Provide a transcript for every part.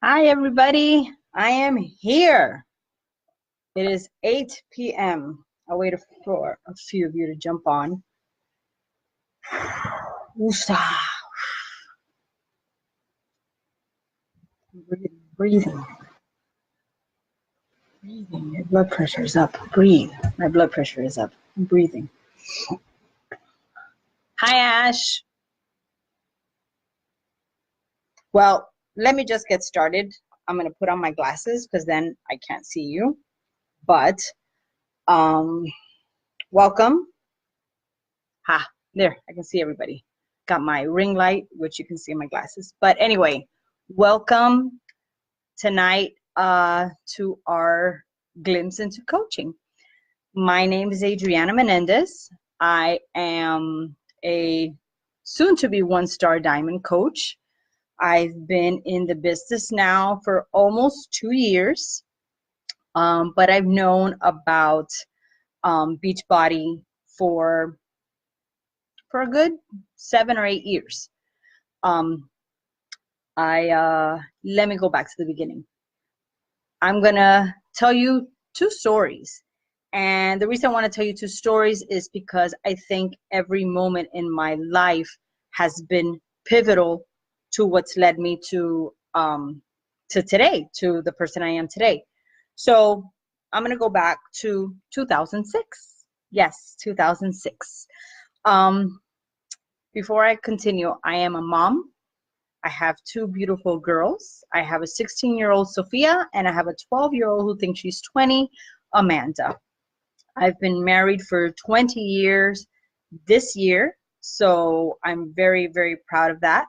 Hi, everybody. I am here. It is 8 p.m. I'll wait for a few of you to jump on. Woosah. Breathing. Breathing. Your blood pressure is up. Breathe. My blood pressure is up. I'm breathing. Hi, Ash. Well, let me just get started. I'm going to put on my glasses because then I can't see you. But um, welcome. Ha, there, I can see everybody. Got my ring light, which you can see in my glasses. But anyway, welcome tonight to our glimpse into coaching. My name is Adriana Menendez. I am a soon-to-be one-star diamond coach. I've been in the business now for almost 2 years, but I've known about Beachbody for a good 7 or 8 years. Let me go back to the beginning. I'm gonna tell you 2 stories. And the reason I want to tell you 2 stories is because I think every moment in my life has been pivotal to what's led me to today, to the person I am today. So I'm gonna go back to 2006. Yes, 2006. Before I continue, I am a mom. I have 2 beautiful girls. I have a 16-year-old Sophia, and I have a 12-year-old who thinks she's 20, Amanda. I've been married for 20 years this year, so I'm very, very proud of that.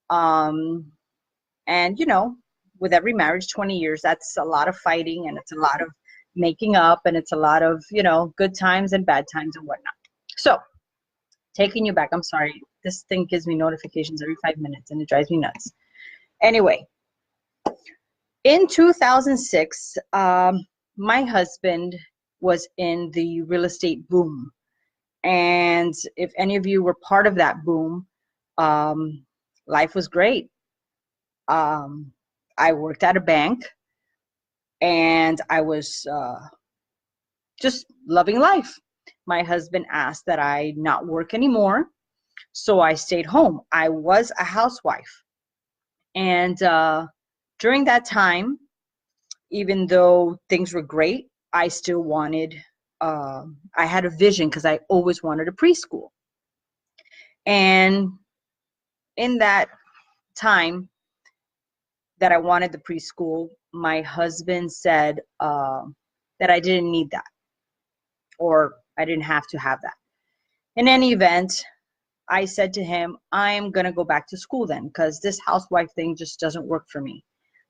And with every marriage, 20 years, that's a lot of fighting, and it's a lot of making up, and it's a lot of, good times and bad times and whatnot. So taking you back, I'm sorry, this thing gives me notifications every 5 minutes, and it drives me nuts. Anyway, in 2006, my husband was in the real estate boom. And if any of you were part of that boom, life was great. I worked at a bank, and I was just loving life. My husband asked that I not work anymore, so I stayed home. I was a housewife. And during that time, even though things were great, I still wanted, I had a vision because I always wanted a preschool. And in that time that I wanted the preschool, my husband said that I didn't need that, or I didn't have to have that. In any event, I said to him, I'm going to go back to school then, because this housewife thing just doesn't work for me.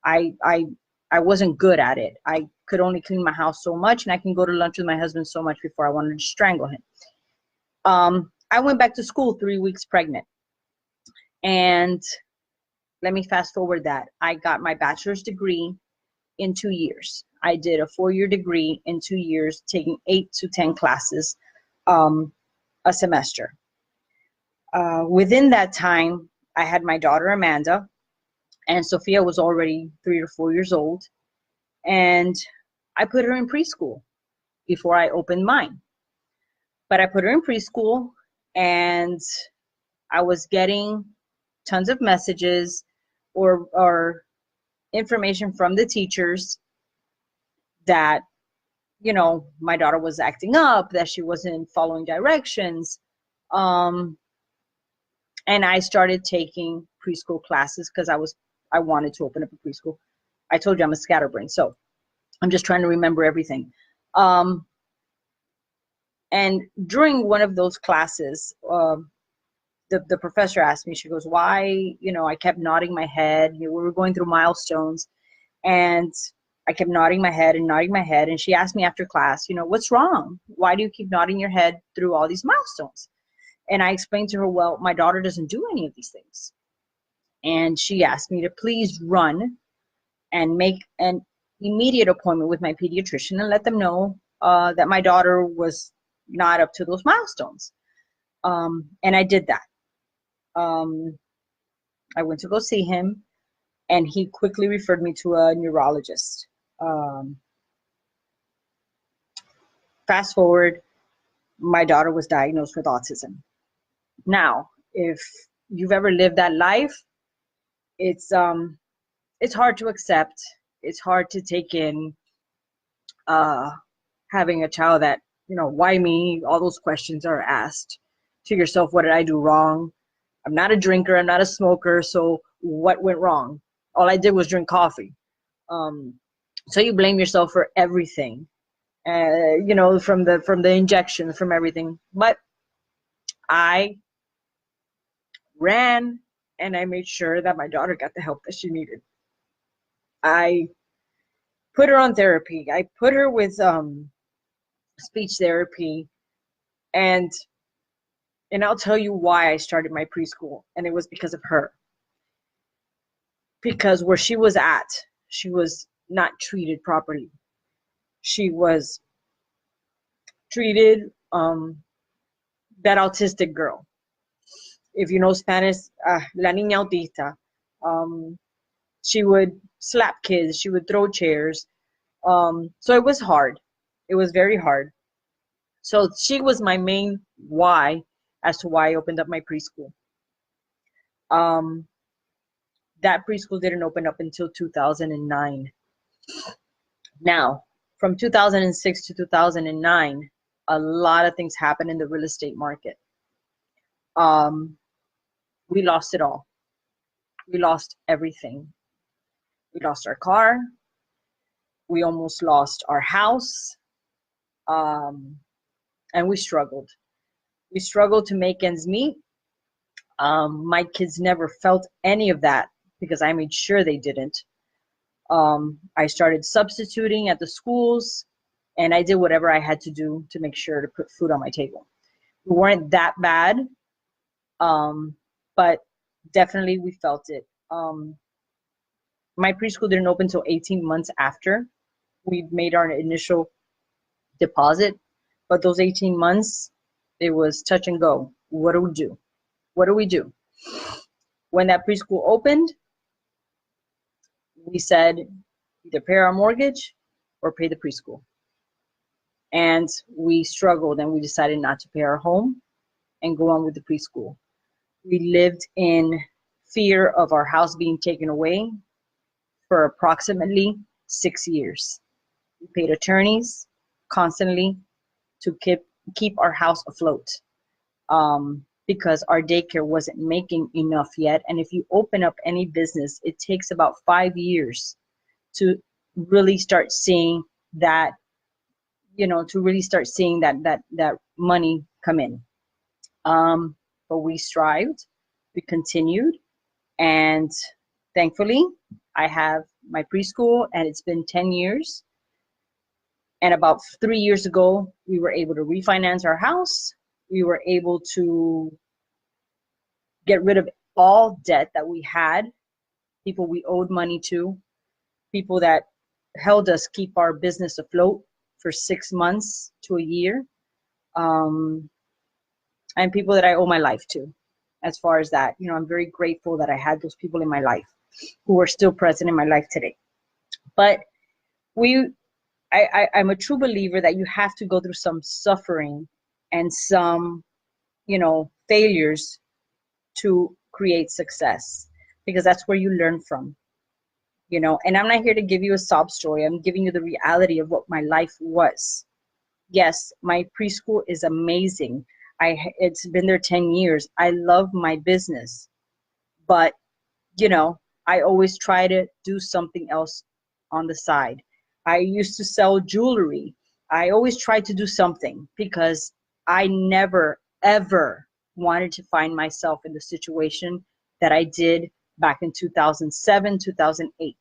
I, I, I wasn't good at it. I could only clean my house so much, and I can go to lunch with my husband so much before I wanted to strangle him. I went back to school 3 weeks pregnant. And let me fast forward that. I got my bachelor's degree in 2 years. I did a 4-year degree in 2 years, taking 8 to 10 classes a semester. Within that time, I had my daughter Amanda, and Sophia was already 3 or 4 years old. And I put her in preschool before I opened mine. But I put her in preschool, and I was getting tons of messages or information from the teachers that, my daughter was acting up, that she wasn't following directions. And I started taking preschool classes because I wanted to open up a preschool. I told you I'm a scatterbrain, so I'm just trying to remember everything. And during one of those classes, the professor asked me, she goes, why, I kept nodding my head. We were going through milestones, and I kept nodding my head and nodding my head. And she asked me after class, what's wrong? Why do you keep nodding your head through all these milestones? And I explained to her, well, my daughter doesn't do any of these things. And she asked me to please run and make an immediate appointment with my pediatrician and let them know that my daughter was not up to those milestones. And I did that. I went to go see him. and he quickly referred me to a neurologist. Um, Fast forward, my daughter was diagnosed with autism. Now, if you've ever lived that life, it's um it's hard to accept. It's hard to take in, uh having a child that, why me? All those questions are asked to yourself. What did I do wrong? I'm not a drinker, I'm not a smoker, so what went wrong? All I did was drink coffee. Um so you blame yourself for everything. From the injection, from everything. But I ran and I made sure that my daughter got the help that she needed. I put her on therapy. I put her with speech therapy, and I'll tell you why I started my preschool, and it was because of her. Because where she was at, she was not treated properly. She was treated, that autistic girl. If you know Spanish, la niña autista. Um, she would slap kids. She would throw chairs. So it was hard. It was very hard. So she was my main why as to why I opened up my preschool. Um, that preschool didn't open up until 2009. Now, from 2006 to 2009, a lot of things happened in the real estate market. Um, we lost it all. We lost everything. We lost our car. We almost lost our house. Um, and we struggled. We struggled to make ends meet. My kids never felt any of that because I made sure they didn't. I started substituting at the schools, and I did whatever I had to do to make sure to put food on my table. We weren't that bad, but definitely we felt it. My preschool didn't open until 18 months after we made our initial deposit, but those 18 months, it was touch and go. What do we do? What do we do? When that preschool opened, we said either pay our mortgage or pay the preschool. And we struggled and we decided not to pay our home and go on with the preschool. We lived in fear of our house being taken away for approximately 6 years. We paid attorneys constantly to keep our house afloat, because our daycare wasn't making enough yet. And if you open up any business, it takes about 5 years to really start seeing that, that money come in. But we strived, we continued, and thankfully, I have my preschool, and it's been 10 years. And about 3 years ago, we were able to refinance our house. We were able to get rid of all debt that we had, people we owed money to, people that held us keep our business afloat for 6 months to a year, and people that I owe my life to. As far as that, I'm very grateful that I had those people in my life who are still present in my life today. But I'm a true believer that you have to go through some suffering and some, failures to create success, because that's where you learn from. And I'm not here to give you a sob story. I'm giving you the reality of what my life was. Yes, my preschool is amazing. It's been there 10 years. I love my business, but I always try to do something else on the side. I used to sell jewelry. I always tried to do something because I never ever wanted to find myself in the situation that I did back in 2007, 2008.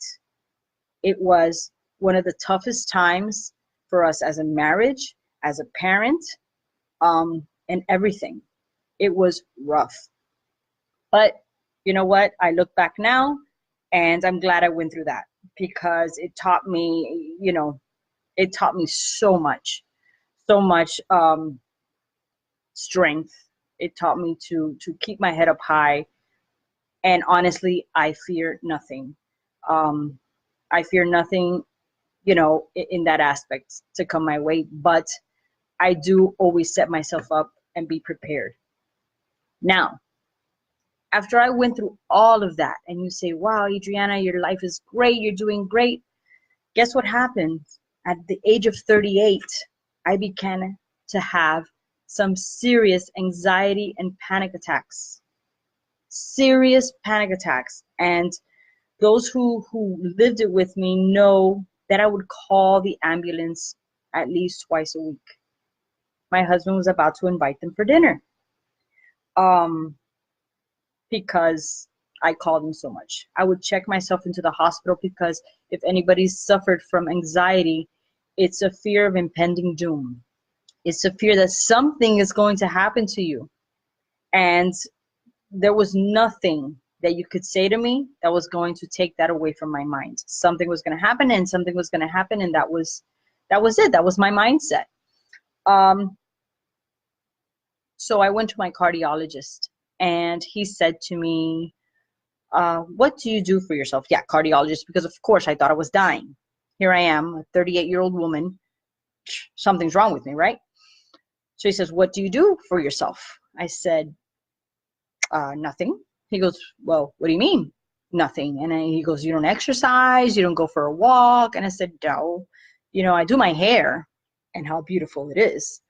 It was one of the toughest times for us as a marriage, as a parent, and everything. It was rough. But you know what? I look back now and I'm glad I went through that, because it taught me, it taught me so much strength. It taught me to keep my head up high. And honestly, I fear nothing. I fear nothing, in that aspect to come my way, but I do always set myself up and be prepared. Now, after I went through all of that, and you say, wow, Adriana, your life is great, you're doing great. Guess what happened? At the age of 38, I began to have some serious anxiety and panic attacks. Serious panic attacks. And those who lived it with me know that I would call the ambulance at least twice a week. My husband was about to invite them for dinner. Because I called him so much. I would check myself into the hospital because if anybody suffered from anxiety, it's a fear of impending doom. It's a fear that something is going to happen to you. And there was nothing that you could say to me that was going to take that away from my mind. Something was going to happen, and something was going to happen, and that was it. That was my mindset. So I went to my cardiologist, and he said to me, what do you do for yourself? Yeah, cardiologist, because of course I thought I was dying. Here I am, a 38-year-old woman. Something's wrong with me, right? So he says, what do you do for yourself? I said, nothing. He goes, well, what do you mean? Nothing. And then he goes, you don't exercise, you don't go for a walk? And I said, no, I do my hair and how beautiful it is.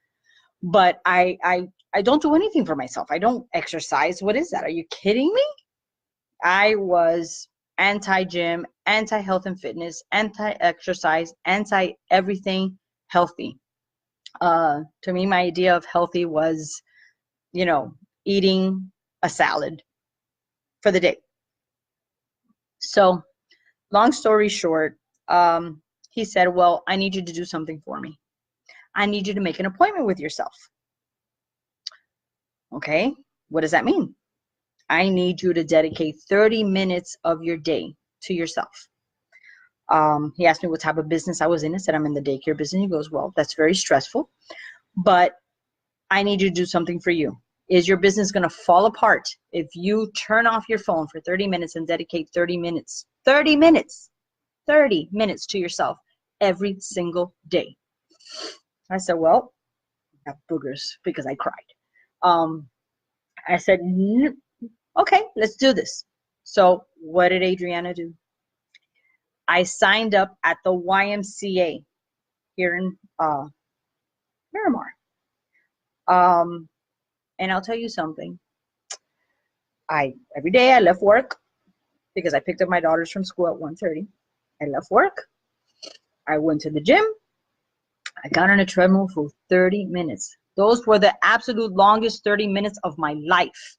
But I don't do anything for myself. I don't exercise. What is that? Are you kidding me? I was anti-gym, anti-health and fitness, anti-exercise, anti-everything healthy. To me, my idea of healthy was, eating a salad for the day. So long story short, he said, well, I need you to do something for me. I need you to make an appointment with yourself. Okay, what does that mean? I need you to dedicate 30 minutes of your day to yourself. He asked me what type of business I was in. I said, I'm in the daycare business. He goes, well, that's very stressful, but I need you to do something for you. Is your business going to fall apart if you turn off your phone for 30 minutes and dedicate 30 minutes to yourself every single day? I said, well, I have boogers because I cried. I said, okay, let's do this. So what did Adriana do? I signed up at the YMCA here in Miramar. And I'll tell you something. Every day I left work because I picked up my daughters from school at 1:30. I left work. I went to the gym. I got on a treadmill for 30 minutes. Those were the absolute longest 30 minutes of my life.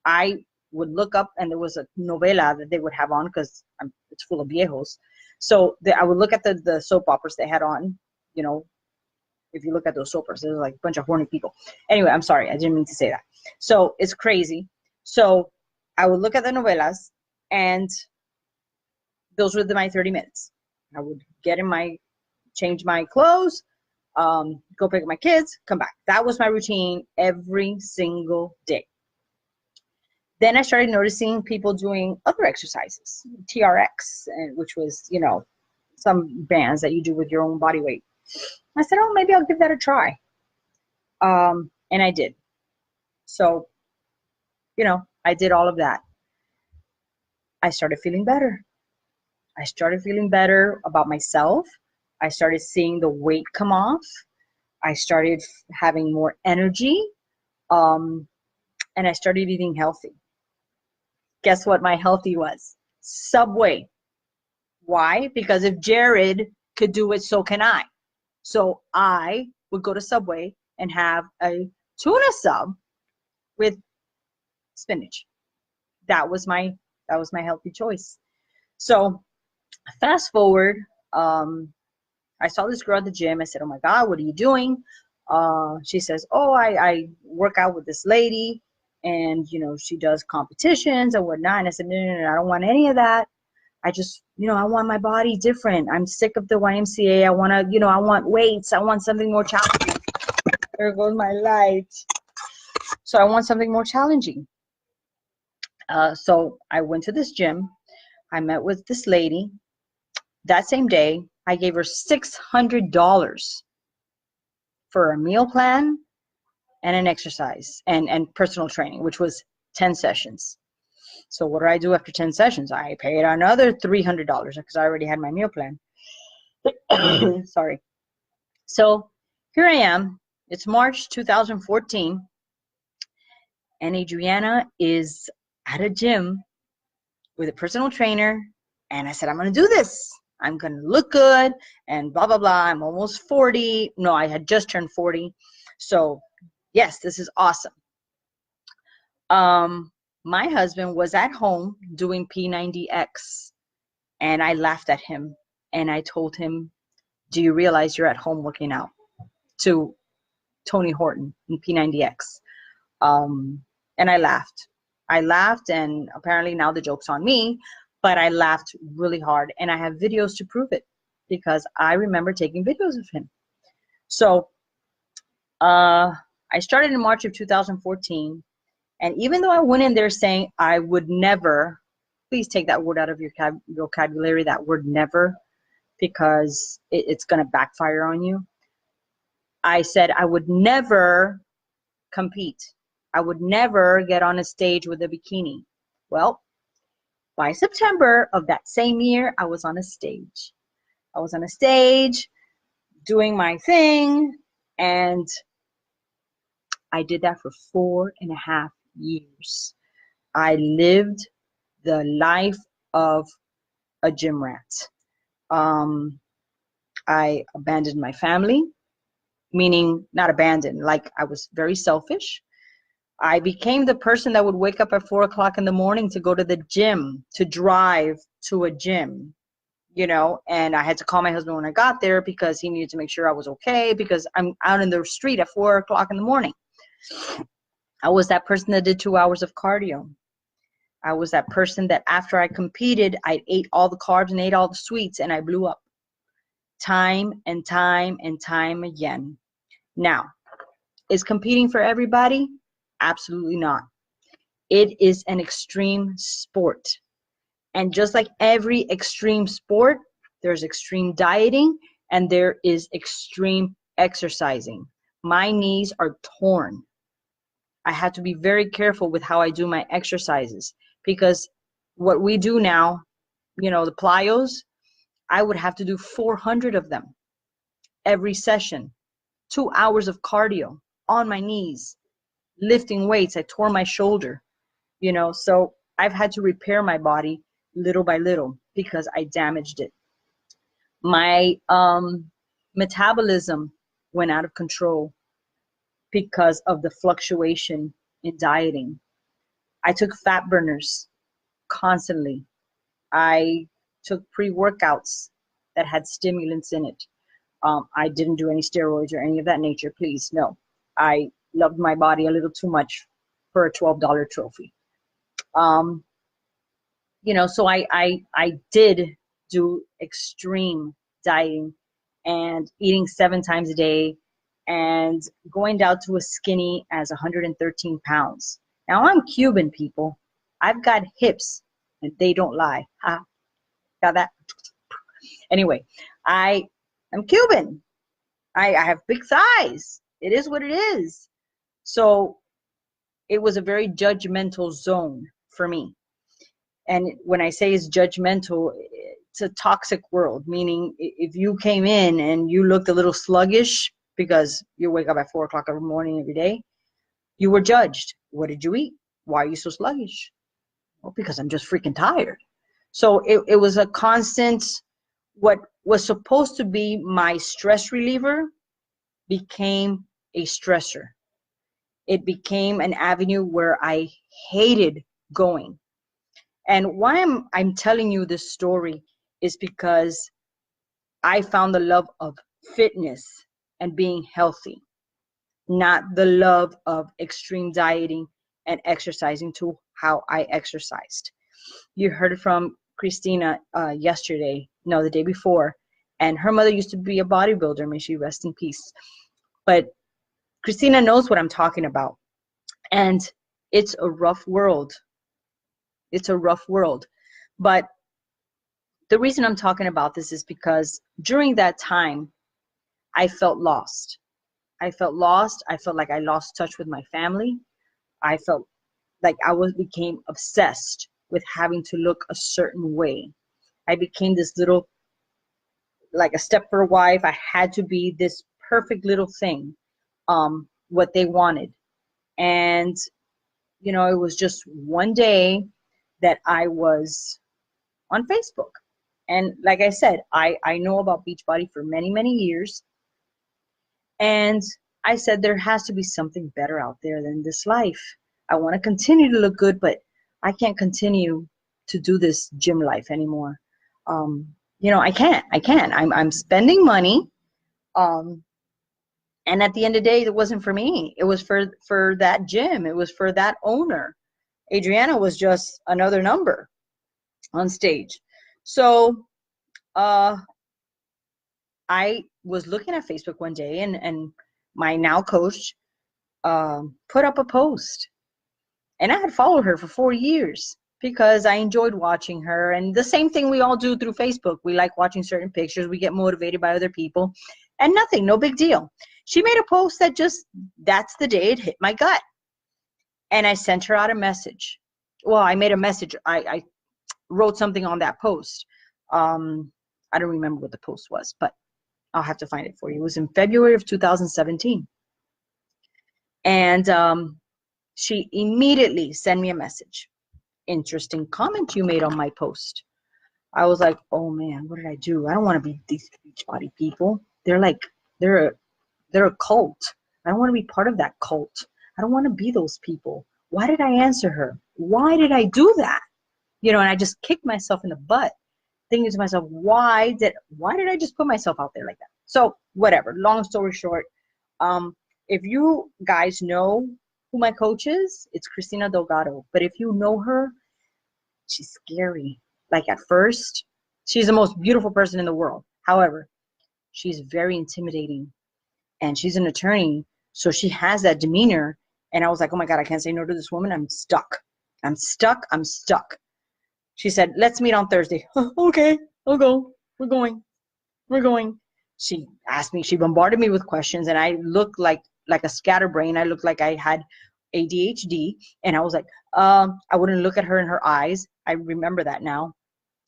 I would look up, and there was a novela that they would have on because it's full of viejos. So I would look at the soap operas they had on. If you look at those soap operas, there's like a bunch of horny people. Anyway, I'm sorry, I didn't mean to say that. So it's crazy. So I would look at the novelas, and those were my 30 minutes. I would change my clothes, go pick up my kids, come back. That was my routine every single day. Then I started noticing people doing other exercises, TRX, which was, some bands that you do with your own body weight. I said, oh, maybe I'll give that a try. And I did. So, I did all of that. I started feeling better. I started feeling better about myself. I started seeing the weight come off. I started having more energy. And I started eating healthy. Guess what my healthy was? Subway. Why? Because if Jared could do it, so can I. So I would go to Subway and have a tuna sub with spinach. That was my healthy choice. So fast forward, I saw this girl at the gym. I said, oh my God, what are you doing? She says, oh, I work out with this lady, and she does competitions and whatnot. And I said, no, I don't want any of that. I just, I want my body different. I'm sick of the YMCA. I want to, I want weights. I want something more challenging. There goes my light. So I want something more challenging. So I went to this gym. I met with this lady. That same day, I gave her $600 for a meal plan and an exercise and personal training, which was 10 sessions. So what did I do after 10 sessions? I paid another $300 because I already had my meal plan. Sorry. So here I am. It's March 2014, and Adriana is at a gym with a personal trainer, and I said, I'm going to do this. I'm going to look good and blah, blah, blah. I'm almost 40. No, I had just turned 40. So yes, this is awesome. My husband was at home doing P90X, and I laughed at him, and I told him, do you realize you're at home working out? To Tony Horton in P90X. And I laughed. And apparently now the joke's on me, but I laughed really hard, and I have videos to prove it because I remember taking videos of him. So I started in March of 2014, and even though I went in there saying I would never, please take that word out of your vocabulary, that word never, because it's going to backfire on you. I said I would never compete. I would never get on a stage with a bikini. Well, by September of that same year, I was on a stage. I was on a stage doing my thing, and I did that for 4.5 years. I lived the life of a gym rat. I abandoned my family, meaning not abandoned, like I was very selfish. I became the person that would wake up at 4 o'clock in the morning to go to the gym, to drive to a gym, you know, and I had to call my husband when I got there because he needed to make sure I was okay because I'm out in the street at 4 o'clock in the morning. I was that person that did 2 hours of cardio. I was that person that after I competed, I ate all the carbs and ate all the sweets, and I blew up time and time and time again. Now, is competing for everybody? Absolutely not. It is an extreme sport. And just like every extreme sport, there's extreme dieting and there is extreme exercising. My knees are torn. I have to be very careful with how I do my exercises because what we do now, you know, the plyos, I would have to do 400 of them every session, 2 hours of cardio on my knees, lifting weights. I tore my shoulder, you know, so I've had to repair my body little by little because I damaged it. My metabolism went out of control because of the fluctuation in dieting. I took fat burners constantly. I took pre-workouts that had stimulants in it. I didn't do any steroids or any of that nature, please, no. I loved my body a little too much for a $12 trophy. You know, so I did do extreme dieting and eating 7 times a day and going down to as skinny as 113 pounds. Now I'm Cuban, people. I've got hips and they don't lie. Ha, got that? Anyway, I'm Cuban. I have big thighs. It is what it is. So it was a very judgmental zone for me. And when I say it's judgmental, it's a toxic world, meaning if you came in and you looked a little sluggish because you wake up at 4 o'clock every morning every day, you were judged. What did you eat? Why are you so sluggish? Well, because I'm just freaking tired. So it was a constant, what was supposed to be my stress reliever became a stressor. It became an avenue where I hated going. And why I'm telling you this story is because I found the love of fitness and being healthy, not the love of extreme dieting and exercising to how I exercised. You heard it from Christina yesterday, no, the day before, and her mother used to be a bodybuilder, may she rest in peace. But Christina knows what I'm talking about. And it's a rough world. It's a rough world. But The reason I'm talking about this is because during that time, I felt lost. I felt lost. I felt like I lost touch with my family. I felt like became obsessed with having to look a certain way. I became this little, like a Stepford wife. I had to be this perfect little thing, what they wanted. And, it was just one day that I was on Facebook. And like I said, I know about Beachbody for many, many years. And I said, there has to be something better out there than this life. I want to continue to look good, but I can't continue to do this gym life anymore. I can't. I'm spending money. And at the end of the day, it wasn't for me. It was for that gym. It was for that owner. Adriana was just another number on stage. So I was looking at Facebook one day, and my now coach put up a post. And I had followed her for 4 years because I enjoyed watching her. And the same thing we all do through Facebook. We like watching certain pictures. We get motivated by other people. And nothing, no big deal. She made a post that that's the day it hit my gut. And I sent her out a message. Well, I made a message. I wrote something on that post. I don't remember what the post was, but I'll have to find it for you. It was in February of 2017. And she immediately sent me a message. Interesting comment you made on my post. I was like, oh man, what did I do? I don't want to be these Beachbody people. They're a cult. I don't want to be part of that cult. I don't want to be those people. Why did I answer her? Why did I do that? And I just kicked myself in the butt, thinking to myself, why did I just put myself out there like that? So whatever, long story short, if you guys know who my coach is, it's Christina Delgado. But if you know her, she's scary. Like at first, she's the most beautiful person in the world. However, she's very intimidating, and she's an attorney. So she has that demeanor. And I was like, oh my God, I can't say no to this woman. I'm stuck. She said, let's meet on Thursday. Okay, I'll go. We're going. She asked me, she bombarded me with questions, and I looked like a scatterbrain. I looked like I had ADHD. And I was like, I wouldn't look at her in her eyes. I remember that now.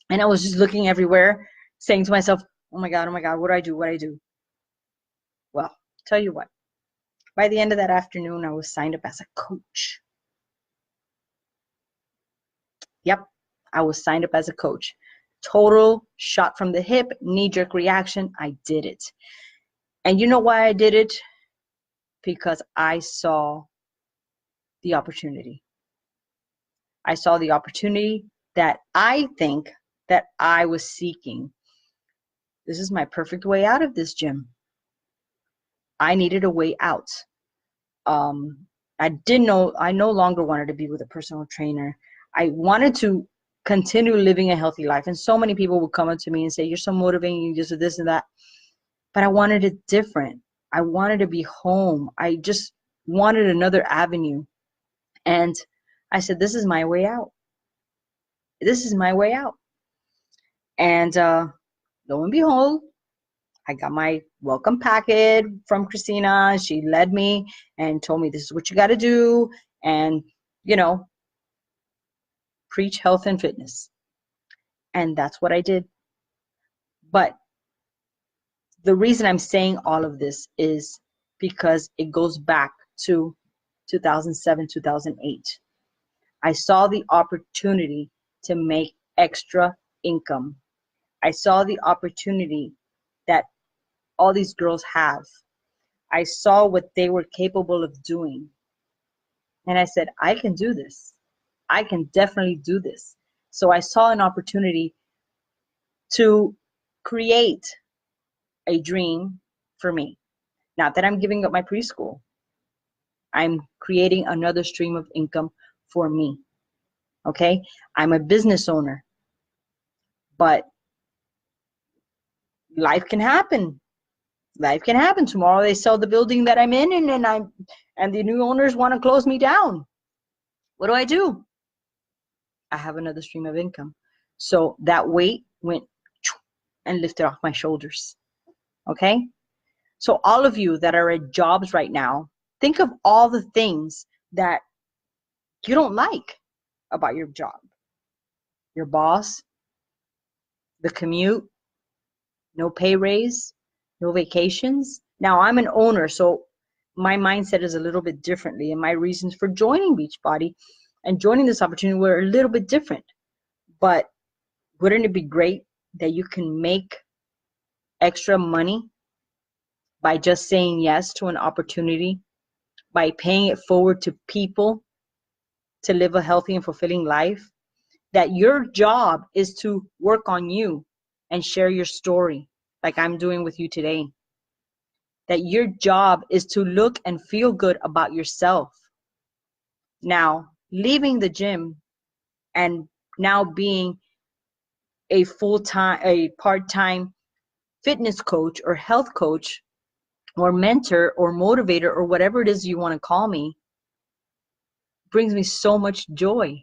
And I was just looking everywhere, saying to myself, oh my God, what do I do? Well, tell you what, by the end of that afternoon, I was signed up as a coach. Yep, I was signed up as a coach. Total shot from the hip, knee-jerk reaction. I did it. And you know why I did it? Because I saw the opportunity. I saw the opportunity that I think that I was seeking. This is my perfect way out of this gym. I needed a way out. I no longer wanted to be with a personal trainer. I wanted to continue living a healthy life. And so many people would come up to me and say, you're so motivating, you just do this and that. But I wanted it different. I wanted to be home. I just wanted another avenue. And I said, this is my way out. And lo and behold, I got my welcome packet from Christina. She led me and told me, this is what you got to do. And, preach health and fitness. And that's what I did. But the reason I'm saying all of this is because it goes back to 2007, 2008. I saw the opportunity to make extra income. I saw the opportunity that all these girls have. I saw what they were capable of doing. And I said, I can do this. I can definitely do this. So I saw an opportunity to create a dream for me. Not that I'm giving up my preschool. I'm creating another stream of income for me. Okay? I'm a business owner. But life can happen. Tomorrow they sell the building that I'm in, and the new owners want to close me down. What do? I have another stream of income. So that weight went and lift it off my shoulders. Okay? So all of you that are at jobs right now, think of all the things that you don't like about your job. Your boss, the commute, no pay raise, no vacations. Now I'm an owner, so my mindset is a little bit differently, and my reasons for joining Beachbody and joining this opportunity were a little bit different. But wouldn't it be great that you can make extra money by just saying yes to an opportunity, by paying it forward to people to live a healthy and fulfilling life? That your job is to work on you and share your story like I'm doing with you today. That your job is to look and feel good about yourself. Now, leaving the gym and now being a part-time fitness coach or health coach or mentor or motivator or whatever it is you want to call me brings me so much joy.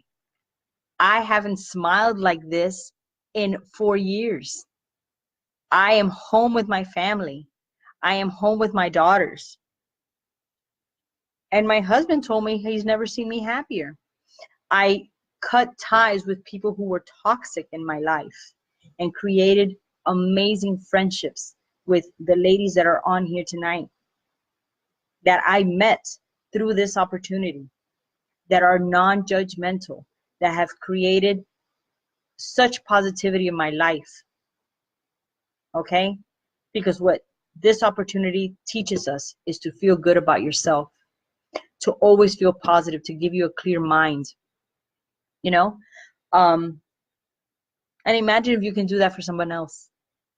I haven't smiled like this in 4 years. I am home with my family. I am home with my daughters. And my husband told me he's never seen me happier. I cut ties with people who were toxic in my life and created amazing friendships with the ladies that are on here tonight that I met through this opportunity, that are non-judgmental, that have created such positivity in my life. Okay? Because what this opportunity teaches us is to feel good about yourself, to always feel positive, to give you a clear mind, you know? And imagine if you can do that for someone else.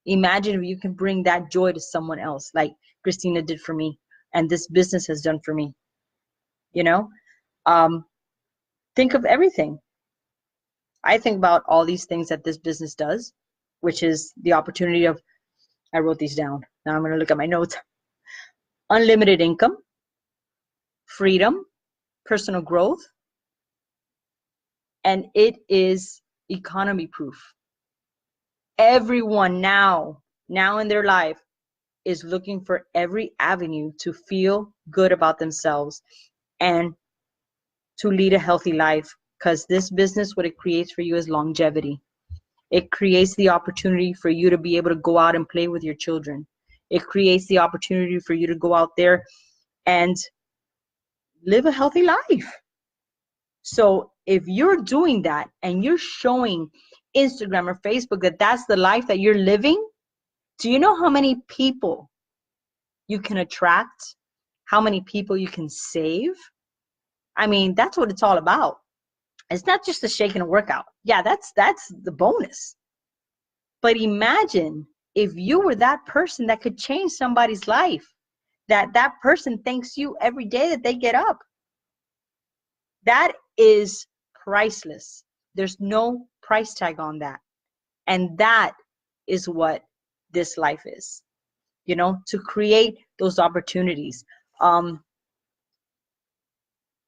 Imagine if you can bring that joy to someone else, like Christina did for me, and this business has done for me, you know? Think of everything. I think about all these things that this business does, which is the opportunity of, I wrote these down. Now I'm going to look at my notes. Unlimited income, freedom, personal growth, and it is economy proof. Everyone now in their life is looking for every avenue to feel good about themselves and to lead a healthy life, because this business, what it creates for you is longevity. It creates the opportunity for you to be able to go out and play with your children. It creates the opportunity for you to go out there and live a healthy life. So if you're doing that and you're showing Instagram or Facebook that that's the life that you're living, do you know how many people you can attract? How many people you can save? I mean, that's what it's all about. It's not just a shake and a workout. Yeah, that's the bonus. But imagine if you were that person that could change somebody's life, that person thanks you every day that they get up. That is priceless. There's no price tag on that. And that is what this life is, you know, to create those opportunities.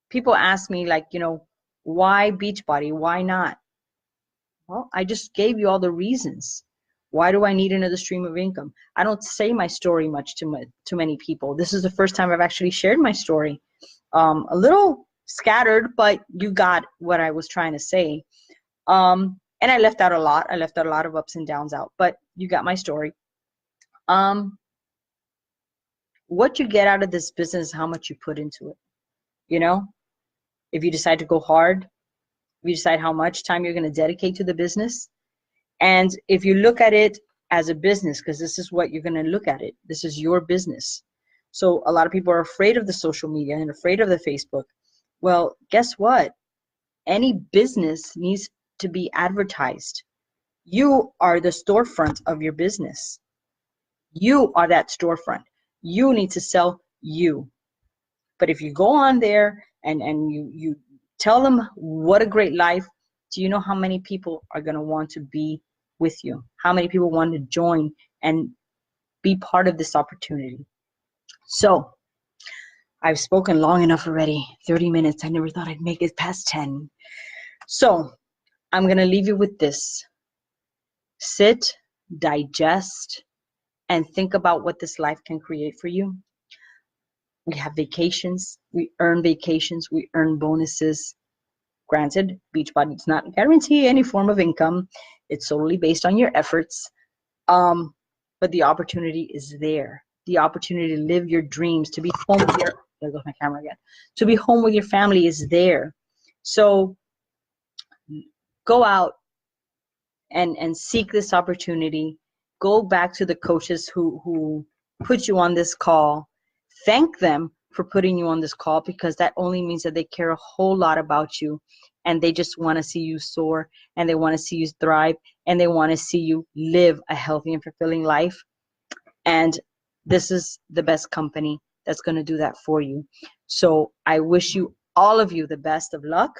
People ask me, like, you know, why Beachbody? Why not? Well, I just gave you all the reasons. Why do I need another stream of income? I don't say my story much to many people. This is the first time I've actually shared my story. A little scattered, but you got what I was trying to say. And I left out a lot. I left out a lot of ups and downs out, but you got my story. What you get out of this business is how much you put into it. You know, if you decide to go hard, if you decide how much time you're going to dedicate to the business. And if you look at it as a business, because this is what you're going to look at it, this is your business. So a lot of people are afraid of the social media and afraid of the Facebook. Well, guess what? Any business needs to be advertised. You are the storefront of your business. You are that storefront. You need to sell you. But if you go on there and you tell them what a great life, do you know how many people are going to want to be with you? How many people want to join and be part of this opportunity? So I've spoken long enough already, 30 minutes. I never thought I'd make it past 10. So I'm going to leave you with this. Sit digest, and think about what this life can create for you. We have vacations, we earn bonuses. Granted, Beachbody does not guarantee any form of income. It's solely based on your efforts. But the opportunity is there. The opportunity to live your dreams, to be home with your, there goes my camera again, to be home with your family is there. So go out and seek this opportunity. Go back to the coaches who put you on this call. Thank them for putting you on this call, because that only means that they care a whole lot about you, and they just want to see you soar, and they want to see you thrive, and they want to see you live a healthy and fulfilling life. And this is the best company that's going to do that for you. So I wish you, all of you, the best of luck.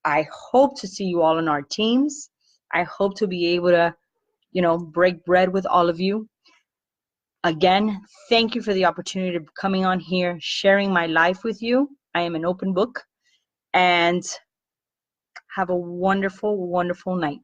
I hope to see you all on our teams. I hope to be able to, break bread with all of you. Again, thank you for the opportunity of coming on here, sharing my life with you. I am an open book, and have a wonderful, wonderful night.